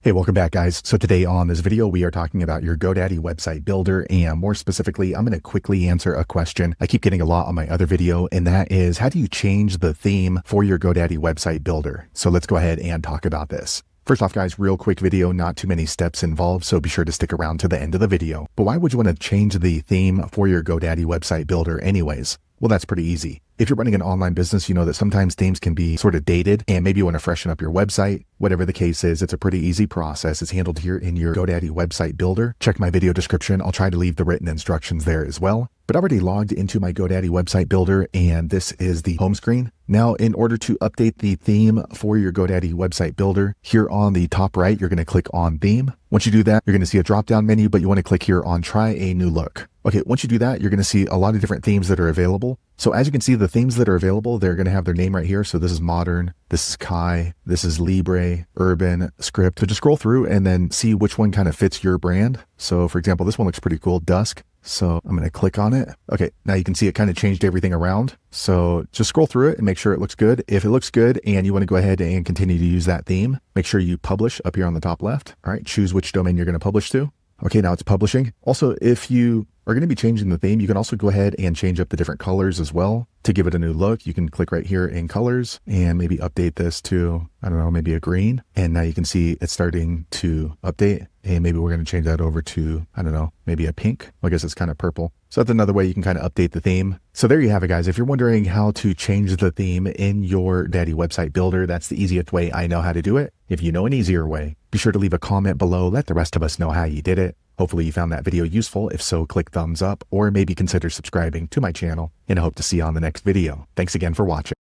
Hey, welcome back, guys. So today on this video, we are talking about your GoDaddy website builder, and more specifically, I'm going to quickly answer a question I keep getting a lot on my other video, and that is, how do you change the theme for your GoDaddy website builder? So let's go ahead and talk about this. First off, guys, real quick video, not too many steps involved, so be sure to stick around to the end of the video. But why would you want to change the theme for your GoDaddy website builder anyways? Well, that's pretty easy. If you're running an online business, you know that sometimes themes can be sort of dated and maybe you want to freshen up your website. Whatever the case is, it's a pretty easy process. It's handled here in your GoDaddy website builder. Check my video description. I'll try to leave the written instructions there as well. But I already logged into my GoDaddy website builder, and this is the home screen. Now, in order to update the theme for your GoDaddy website builder, here on the top right, you're going to click on theme. Once you do that, you're going to see a drop-down menu, but you want to click here on try a new look. Okay, once you do that, you're going to see a lot of different themes that are available. So as you can see, the themes that are available, they're going to have their name right here. So this is modern, this is Kai, this is Libre, urban, script. So just scroll through and then see which one kind of fits your brand. So for example, this one looks pretty cool, dusk. So I'm going to click on it. Okay, now you can see it kind of changed everything around. So just scroll through it and make sure it looks good. If it looks good and you want to go ahead and continue to use that theme, make sure you publish up here on the top left. All right, choose which domain you're going to publish to. Okay, now it's publishing. Also, if you are going to be changing the theme, you can also go ahead and change up the different colors as well to give it a new look. You can click right here in colors and maybe update this to, I don't know, maybe a green. And now you can see it's starting to update. And maybe we're going to change that over to, I don't know, maybe a pink. Well, I guess it's kind of purple. So that's another way you can kind of update the theme. So there you have it, guys. If you're wondering how to change the theme in your GoDaddy website builder, that's the easiest way I know how to do it. If you know an easier way, be sure to leave a comment below. Let the rest of us know how you did it. Hopefully you found that video useful. If so, click thumbs up or maybe consider subscribing to my channel, and I hope to see you on the next video. Thanks again for watching.